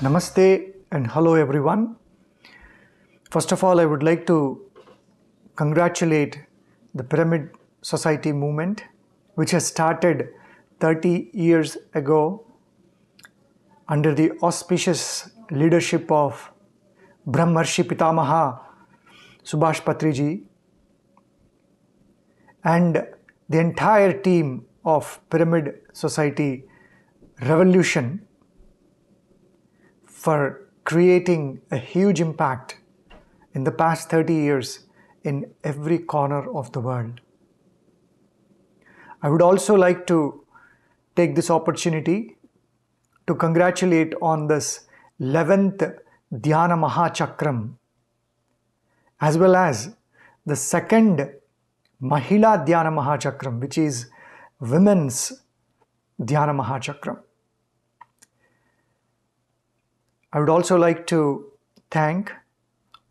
Namaste and hello everyone. First of all, I would like to congratulate the Pyramid Society movement, which has started 30 years ago under the auspicious leadership of Brahmarshi Pitamaha Subhash Patriji and the entire team of Pyramid Society Revolution for creating a huge impact in the past 30 years in every corner of the world. I would also like to take this opportunity to congratulate on this 11th Dhyana Mahachakram, as well as the second Mahila Dhyana Mahachakram, which is Women's Dhyana Mahachakram. I would also like to thank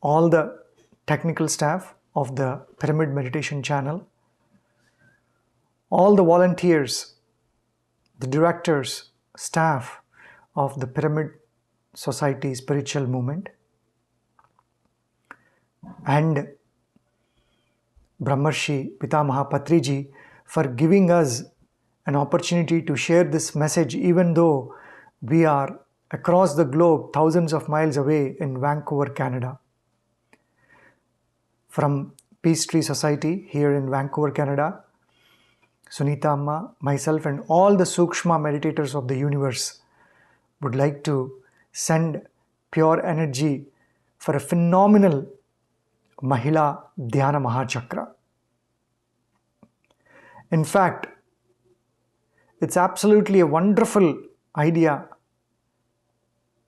all the technical staff of the Pyramid Meditation channel, all the volunteers, the directors, staff of the Pyramid Society spiritual movement, and Brahmarshi Pitamaha Patriji for giving us an opportunity to share this message, even though we are across the globe, thousands of miles away in Vancouver, Canada. From Peace Tree Society here in Vancouver, Canada, Sunita Amma, myself and all the Sukshma meditators of the universe would like to send pure energy for a phenomenal Mahila Dhyana Mahachakra. In fact, it's absolutely a wonderful idea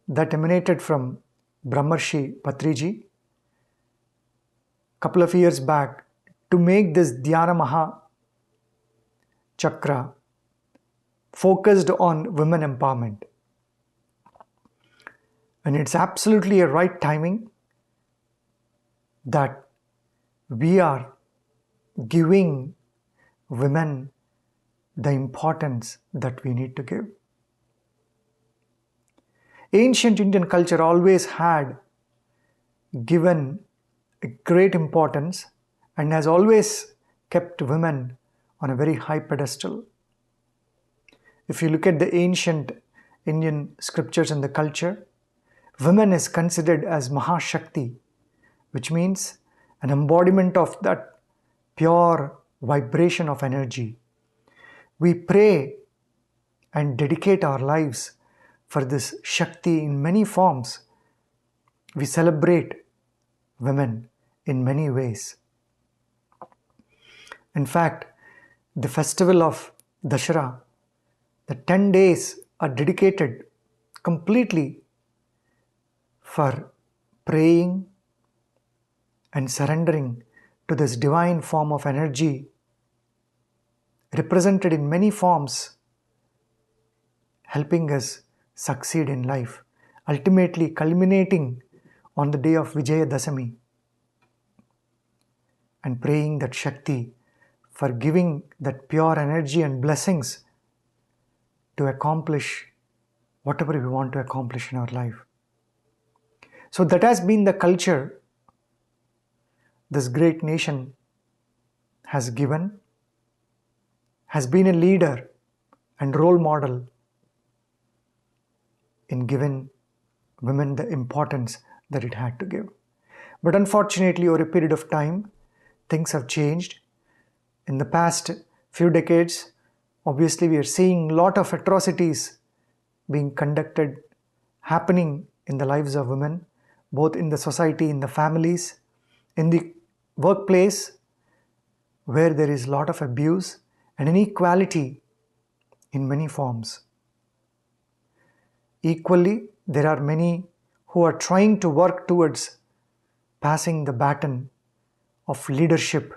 that emanated from Brahmarshi Patriji a couple of years back to make this Dhyana Mahachakra focused on women empowerment. And it's absolutely a right timing that we are giving women the importance that we need to give. Ancient Indian culture always had given a great importance and has always kept women on a very high pedestal. If you look at the ancient Indian scriptures and the culture, women is considered as Mahashakti, which means an embodiment of that pure vibration of energy. We pray and dedicate our lives for this Shakti in many forms. We celebrate women in many ways. In fact, the festival of Dashera, the 10 days are dedicated completely for praying and surrendering to this divine form of energy represented in many forms, helping us succeed in life, ultimately culminating on the day of Vijaya Dasami, and praying that Shakti for giving that pure energy and blessings to accomplish whatever we want to accomplish in our life. So that has been the culture this great nation has given, has been a leader and role model in giving women the importance that it had to give. But unfortunately, over a period of time, things have changed. In the past few decades, obviously we are seeing a lot of atrocities being conducted, happening in the lives of women, both in the society, in the families, in the workplace, where there is a lot of abuse and inequality in many forms. Equally, there are many who are trying to work towards passing the baton of leadership,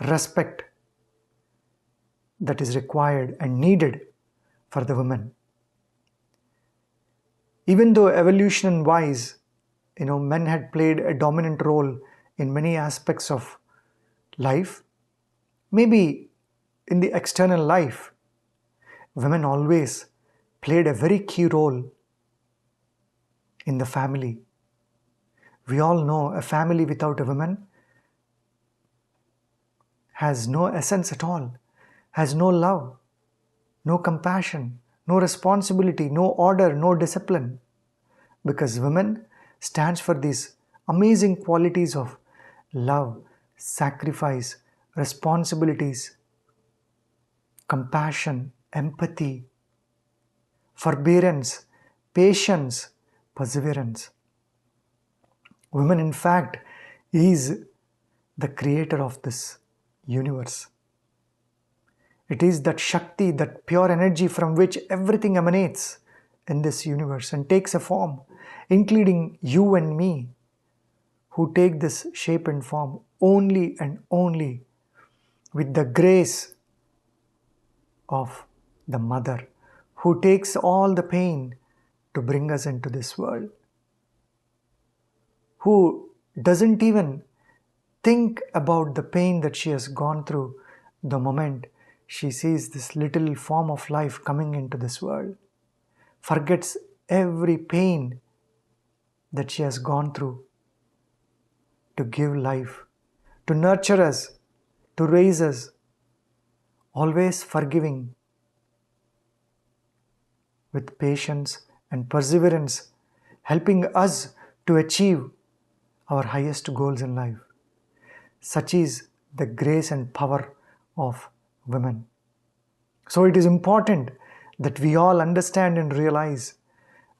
respect that is required and needed for the women. Even though evolution-wise, men had played a dominant role in many aspects of life, maybe in the external life, women always played a very key role in the family. We all know a family without a woman has no essence at all, has no love, no compassion, no responsibility, no order, no discipline. Because women stands for these amazing qualities of love, sacrifice, responsibilities, compassion, empathy, forbearance, patience, perseverance. Women, in fact, is the creator of this universe. It is that Shakti, that pure energy from which everything emanates in this universe and takes a form, including you and me, who take this shape and form only and only with the grace of the mother, who takes all the pain to bring us into this world, who doesn't even think about the pain that she has gone through the moment she sees this little form of life coming into this world, forgets every pain that she has gone through to give life, to nurture us, to raise us, always forgiving with patience and perseverance, helping us to achieve our highest goals in life. Such is the grace and power of women. So it is important that we all understand and realize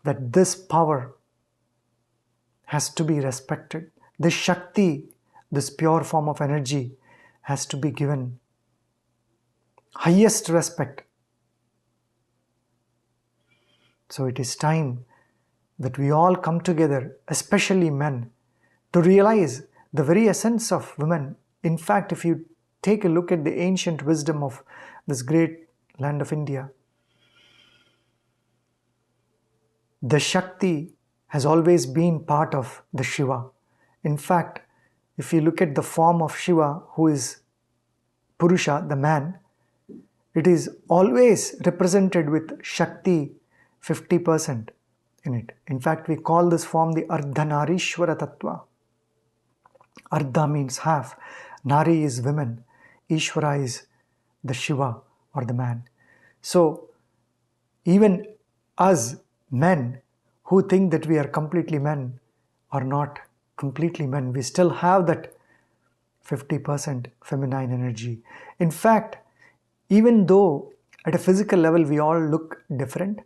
that this power has to be respected. This Shakti, this pure form of energy, has to be given highest respect. So it is time that we all come together, especially men, to realize the very essence of women. In fact, if you take a look at the ancient wisdom of this great land of India, the Shakti has always been part of the Shiva. In fact, if you look at the form of Shiva, who is Purusha, the man, it is always represented with Shakti 50% in it. In fact, we call this form the Ardhanarishwara Tattva. Ardha means half, Nari is women, Ishvara is the Shiva or the man. So, even us men who think that we are completely men are not completely men. We still have that 50% feminine energy. In fact, even though at a physical level we all look different,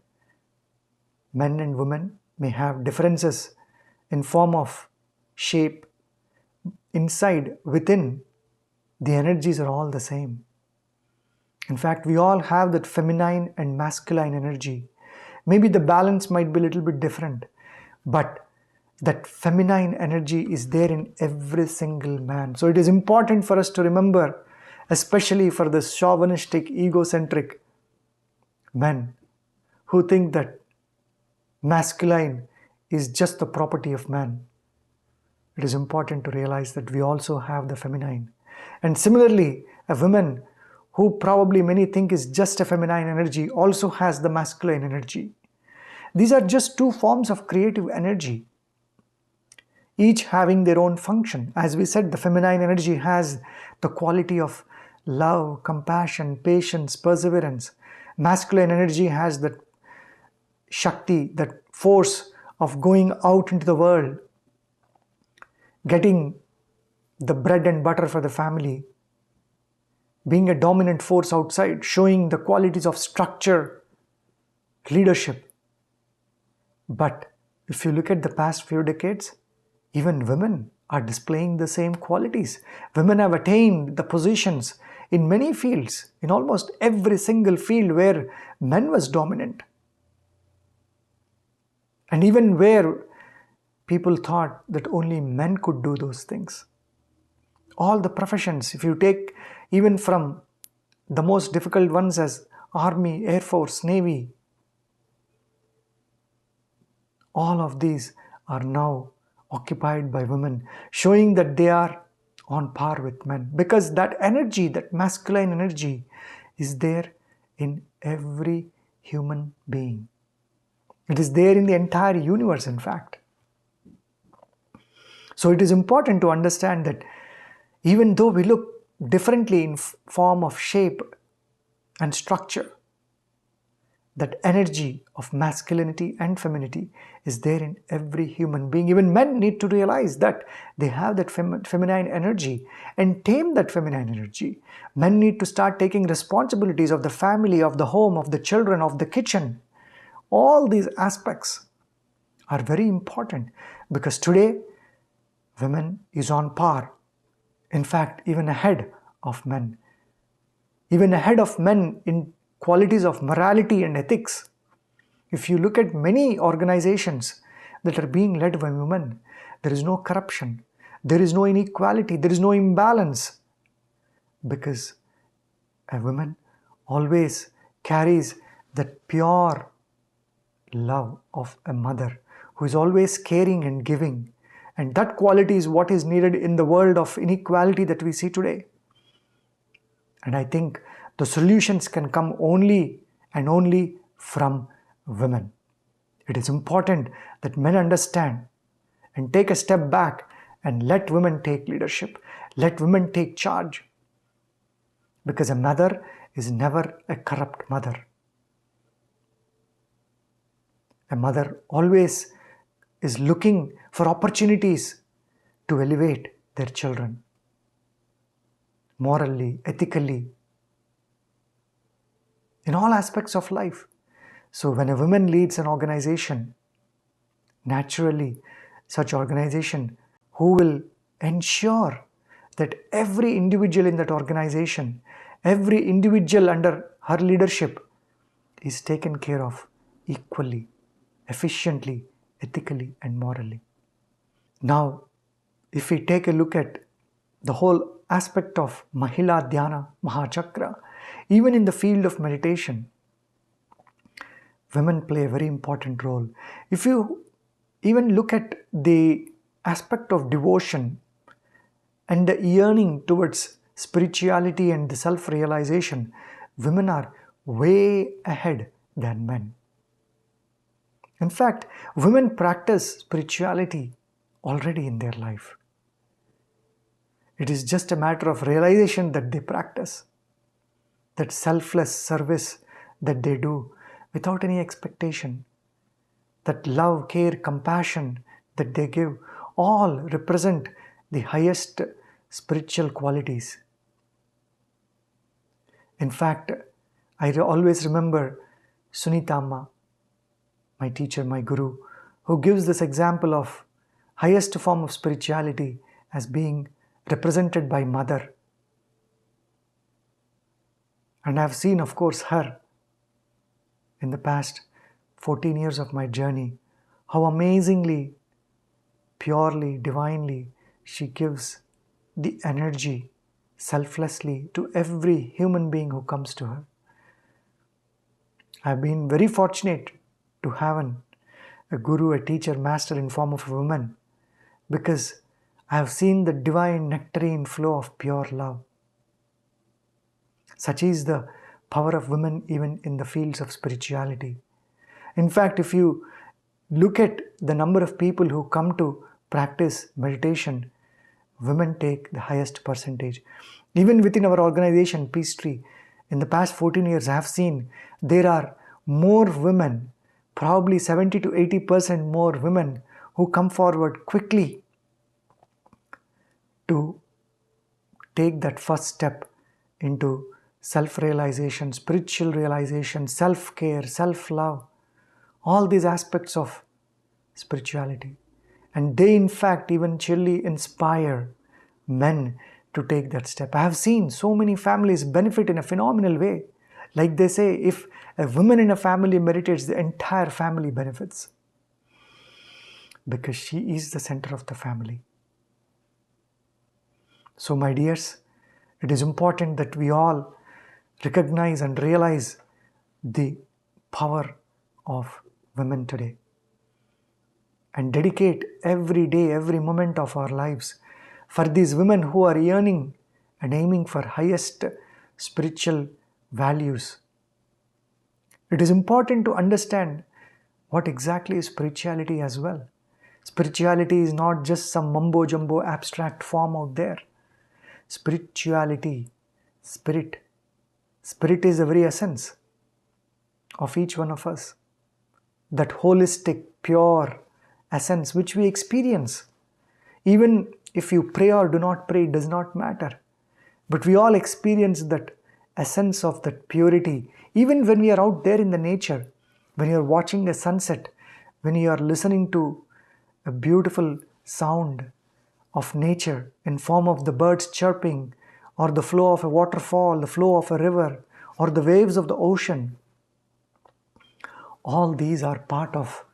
men and women may have differences in form of shape, inside, within, the energies are all the same. In fact, we all have that feminine and masculine energy. Maybe the balance might be a little bit different, but that feminine energy is there in every single man. So it is important for us to remember, especially for the chauvinistic, egocentric men who think that masculine is just the property of man. It is important to realize that we also have the feminine. And similarly, a woman who probably many think is just a feminine energy also has the masculine energy. These are just two forms of creative energy, each having their own function. As we said, the feminine energy has the quality of love, compassion, patience, perseverance. Masculine energy has that Shakti, that force of going out into the world, getting the bread and butter for the family, being a dominant force outside, showing the qualities of structure, leadership. But if you look at the past few decades, even women are displaying the same qualities. Women have attained the positions in many fields, in almost every single field where men was dominant. And even where people thought that only men could do those things. All the professions, if you take even from the most difficult ones as Army, Air Force, Navy, all of these are now occupied by women, showing that they are on par with men. Because that energy, that masculine energy, is there in every human being. It is there in the entire universe, in fact. So it is important to understand that even though we look differently in form of shape and structure, that energy of masculinity and femininity is there in every human being. Even men need to realize that they have that feminine energy and tame that feminine energy. Men need to start taking responsibilities of the family, of the home, of the children, of the kitchen. All these aspects are very important because today women is on par. In fact, even ahead of men. Even ahead of men in qualities of morality and ethics. If you look at many organizations that are being led by women, there is no corruption, there is no inequality, there is no imbalance, because a woman always carries that pure love of a mother who is always caring and giving. And that quality is what is needed in the world of inequality that we see today. And I think the solutions can come only and only from women. It is important that men understand and take a step back and let women take leadership. Let women take charge. Because a mother is never a corrupt mother. A mother always is looking for opportunities to elevate their children. Morally, ethically, in all aspects of life. So when a woman leads an organization, naturally such organization who will ensure that every individual in that organization, every individual under her leadership is taken care of equally, efficiently, ethically and morally. Now, if we take a look at the whole aspect of Mahila Dhyana Mahachakram, even in the field of meditation, women play a very important role. If you even look at the aspect of devotion and the yearning towards spirituality and the self-realization, women are way ahead than men. In fact, women practice spirituality already in their life. It is just a matter of realization that they practice. That selfless service that they do without any expectation. That love, care, compassion that they give all represent the highest spiritual qualities. In fact, I always remember Sunita Amma, my teacher, my guru, who gives this example of highest form of spirituality as being represented by mother. And I have seen, of course, her in the past 14 years of my journey, how amazingly, purely, divinely she gives the energy selflessly to every human being who comes to her. I have been very fortunate to have a guru, a teacher, master in form of a woman, because I have seen the divine nectarine flow of pure love. Such is the power of women even in the fields of spirituality. In fact, if you look at the number of people who come to practice meditation, women take the highest percentage. Even within our organization, Peace Tree, in the past 14 years, I have seen there are more women, probably 70 to 80% more women who come forward quickly to take that first step into self-realization, spiritual realization, self-care, self-love, all these aspects of spirituality. And they in fact eventually inspire men to take that step. I have seen so many families benefit in a phenomenal way. Like they say, if a woman in a family meditates, the entire family benefits. Because she is the center of the family. So my dears, it is important that we all recognize and realize the power of women today. And dedicate every day, every moment of our lives for these women who are yearning and aiming for highest spiritual values. It is important to understand what exactly is spirituality as well. Spirituality is not just some mumbo jumbo abstract form out there. Spirituality, spirit is the very essence of each one of us. That holistic, pure essence which we experience. Even if you pray or do not pray, it does not matter. But we all experience that essence of that purity. Even when we are out there in the nature, when you are watching a sunset, when you are listening to a beautiful sound of nature in form of the birds chirping, or the flow of a waterfall, the flow of a river, or the waves of the ocean. All these are part of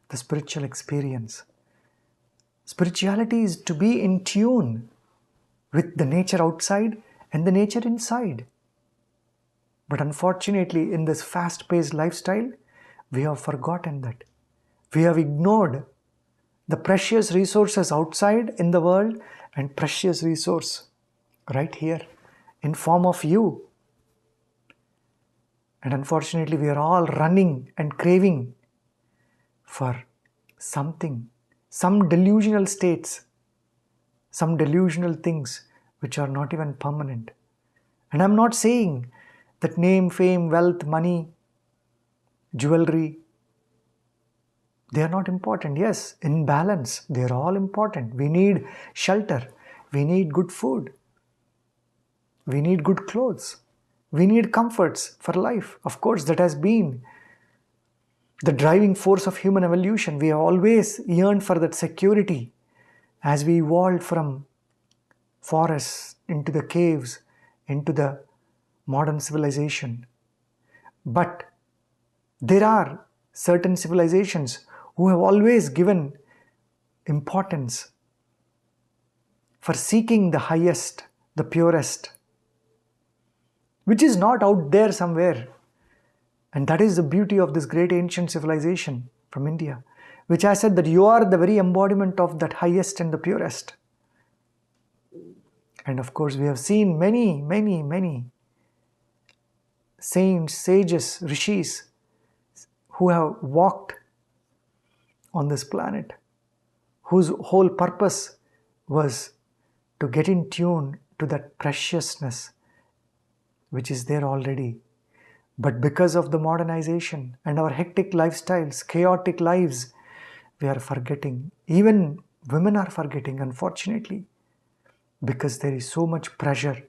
the spiritual experience. Spirituality is to be in tune with the nature outside and the nature inside. But unfortunately, in this fast-paced lifestyle, we have forgotten that. We have ignored the precious resources outside in the world and precious resource right here in form of you. And unfortunately, we are all running and craving for something, some delusional states, some delusional things which are not even permanent. And I'm not saying that name, fame, wealth, money, jewelry, they are not important. Yes, in balance, they are all important. We need shelter. We need good food. We need good clothes. We need comforts for life. Of course, that has been the driving force of human evolution. We have always yearned for that security as we evolved from forests into the caves, into the modern civilization. But there are certain civilizations who have always given importance for seeking the highest, the purest, which is not out there somewhere. And that is the beauty of this great ancient civilization from India, which has said that you are the very embodiment of that highest and the purest. And of course, we have seen many saints, sages, rishis who have walked on this planet, whose whole purpose was to get in tune to that preciousness which is there already. But because of the modernization and our hectic lifestyles, chaotic lives, we are forgetting. Even women are forgetting, unfortunately, because there is so much pressure.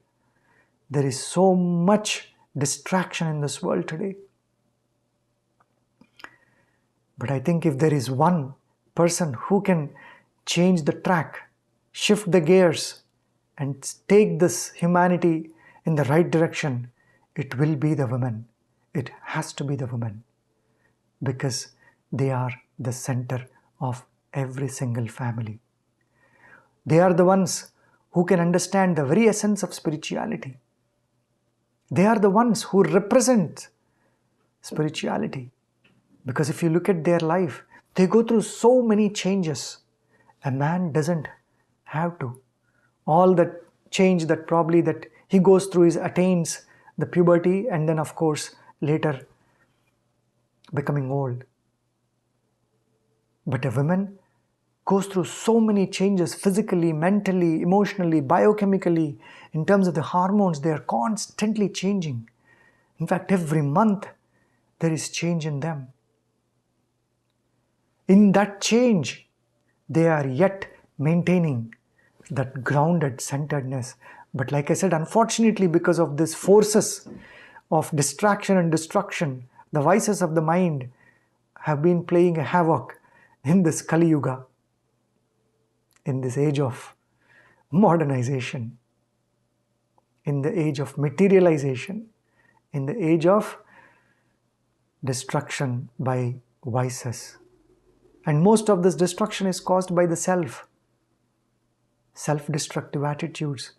There is so much distraction in this world today. But I think if there is one person who can change the track, shift the gears, and take this humanity in the right direction, it will be the women. It has to be the women, because they are the center of every single family. They are the ones who can understand the very essence of spirituality. They are the ones who represent spirituality. Because if you look at their life, they go through so many changes. A man doesn't have to. All that change that probably that he goes through is attains the puberty, and then of course later becoming old. But a woman goes through so many changes physically, mentally, emotionally, biochemically. In terms of the hormones, they are constantly changing. In fact, every month there is change in them. In that change, they are yet maintaining that grounded centeredness. But like I said, unfortunately, because of these forces of distraction and destruction, the vices of the mind have been playing a havoc in this Kali Yuga, in this age of modernization, in the age of materialization, in the age of destruction by vices. And most of this destruction is caused by the self-destructive attitudes,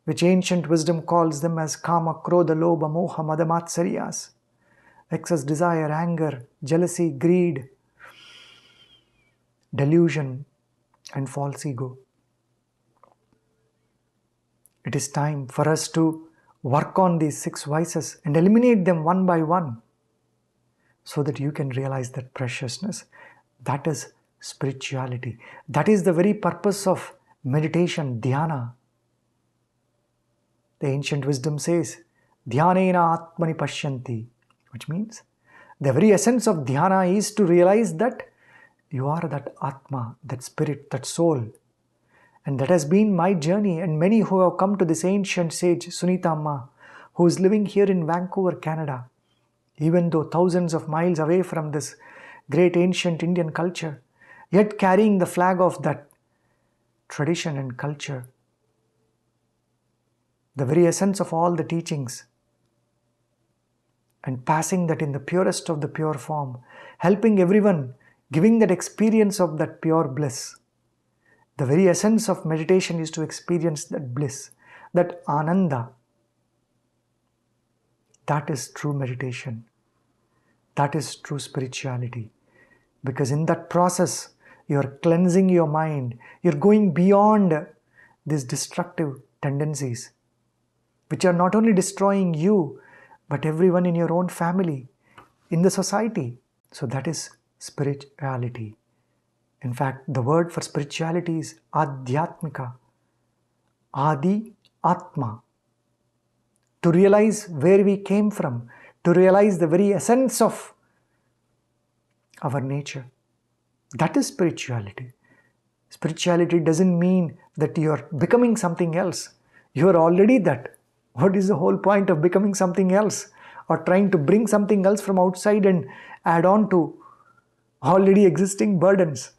which ancient wisdom calls them as kama, krodha, lobha, moha, mada, matsaryas. Excess desire, anger, jealousy, greed, delusion, and false ego. It is time for us to work on these 6 vices and eliminate them one by one. so that you can realize that preciousness. That is spirituality. That is the very purpose of meditation, dhyana. The ancient wisdom says, dhyanena atmani pashyanti, which means the very essence of dhyana is to realize that you are that atma, that spirit, that soul. And that has been my journey, and many who have come to this ancient sage, Sunita Amma, who is living here in Vancouver, Canada, even though thousands of miles away from this great ancient Indian culture, yet carrying the flag of that tradition and culture, the very essence of all the teachings, and passing that in the purest of the pure form, helping everyone, giving that experience of that pure bliss. The very essence of meditation is to experience that bliss, that ananda. That is true meditation. That is true spirituality. Because in that process, you are cleansing your mind. You're going beyond these destructive tendencies, which are not only destroying you, but everyone in your own family, in the society. So that is spirituality. In fact, the word for spirituality is adhyatmika, adi atma. To realize where we came from, to realize the very essence of our nature. That is spirituality. Spirituality doesn't mean that you are becoming something else. You are already that. What is the whole point of becoming something else, or trying to bring something else from outside and add on to already existing burdens?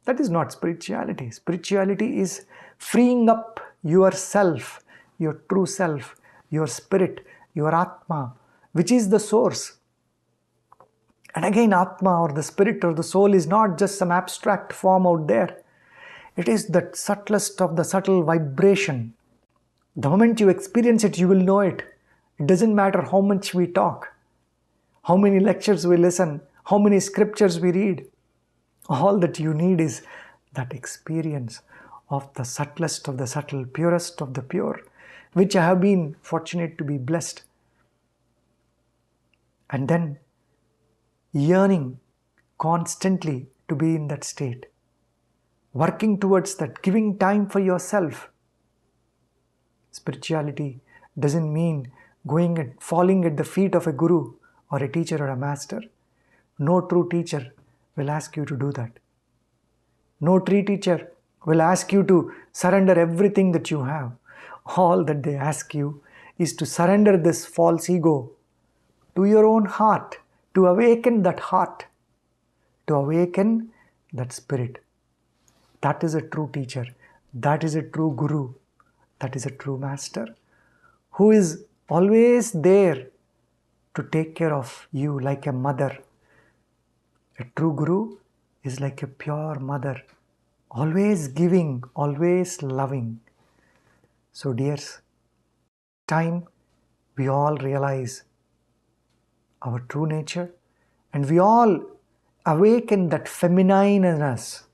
That is not spirituality. Spirituality is freeing up yourself, your true self, your spirit, your atma, which is the source. And again, atma or the spirit or the soul is not just some abstract form out there. It is the subtlest of the subtle vibration. The moment you experience it, you will know it. It doesn't matter how much we talk, how many lectures we listen, how many scriptures we read. All that you need is that experience of the subtlest of the subtle, purest of the pure, which I have been fortunate to be blessed. And then yearning constantly to be in that state, working towards that, giving time for yourself. Spirituality doesn't mean going and falling at the feet of a guru or a teacher or a master. No true teacher will ask you to do that. No true teacher will ask you to surrender everything that you have. All that they ask you is to surrender this false ego to your own heart, to awaken that heart, to awaken that spirit. That is a true teacher. That is a true guru. That is a true master who is always there to take care of you like a mother. A true guru is like a pure mother, always giving, always loving. So dears, time we all realize our true nature and we all awaken that feminine in us.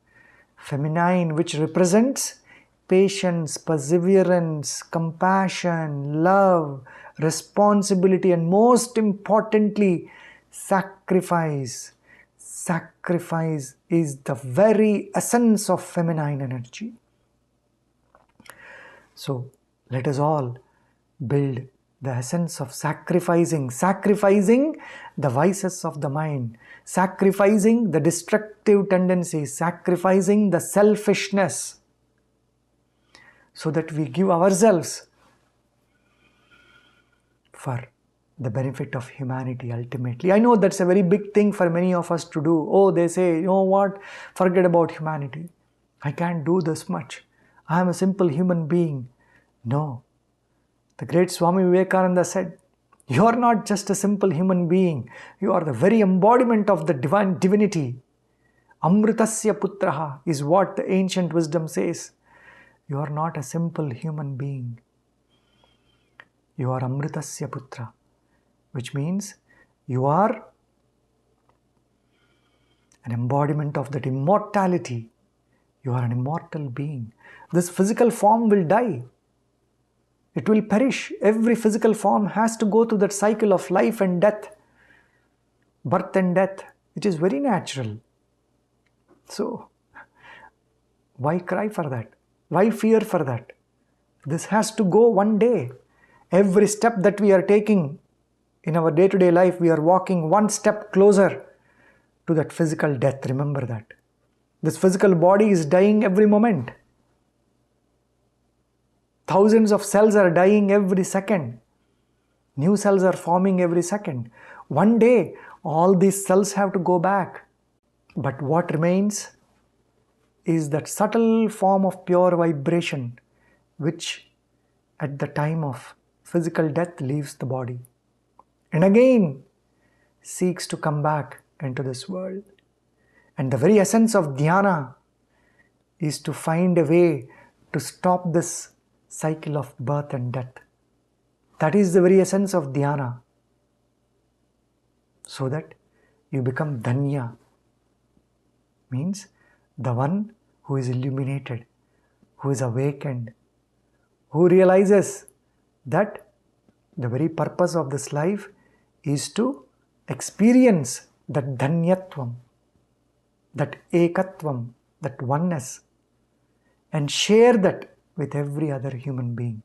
Feminine, which represents patience, perseverance, compassion, love, responsibility, and most importantly, sacrifice. Sacrifice is the very essence of feminine energy. So let us all build the essence of sacrificing the vices of the mind, sacrificing the destructive tendencies, sacrificing the selfishness, so that we give ourselves for the benefit of humanity ultimately. I know that's a very big thing for many of us to do. Oh, they say, you know what, forget about humanity. I can't do this much. I am a simple human being. No. The great Swami Vivekananda said, you are not just a simple human being. You are the very embodiment of the divine divinity. Amritasya putraha is what the ancient wisdom says. You are not a simple human being. You are Amritasya putra, which means you are an embodiment of that immortality. You are an immortal being. This physical form will die. It will perish. Every physical form has to go through that cycle of life and death. birth and death, which is very natural. So, why cry for that? Why fear for that? This has to go one day. Every step that we are taking in our day-to-day life, we are walking one step closer to that physical death. Remember that. This physical body is dying every moment. Thousands of cells are dying every second. New cells are forming every second. One day, all these cells have to go back. But what remains is that subtle form of pure vibration, which at the time of physical death leaves the body and again seeks to come back into this world. And the very essence of dhyana is to find a way to stop this cycle of birth and death. That is the very essence of dhyana. So that you become dhanya, means the one who is illuminated, who is awakened, who realizes that the very purpose of this life is to experience that dhanyatvam, that ekatvam, that oneness, and share that with every other human being.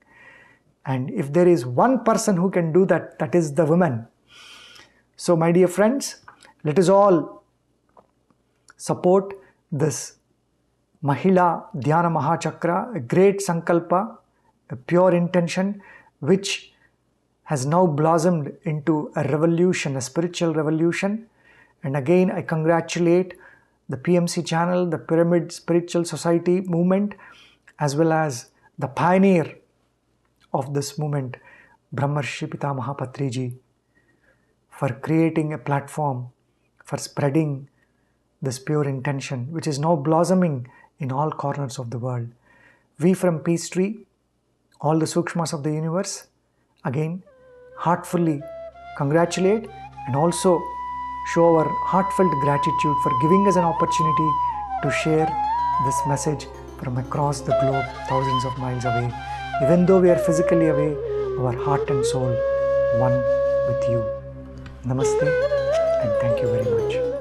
And if there is one person who can do that, that is the woman. So my dear friends, let us all support this Mahila Dhyana Mahachakra, a great sankalpa, a pure intention, which has now blossomed into a revolution, a spiritual revolution. And again, I congratulate the PMC channel, the Pyramid Spiritual Society movement, as well as the pioneer of this movement, Brahmarshi Pitamaha Patriji, for creating a platform for spreading this pure intention, which is now blossoming in all corners of the world. We from Peace Tree, all the Sukshmas of the universe, again heartfully congratulate and also show our heartfelt gratitude for giving us an opportunity to share this message from across the globe, thousands of miles away. Even though we are physically away, our heart and soul one with you. Namaste and thank you very much.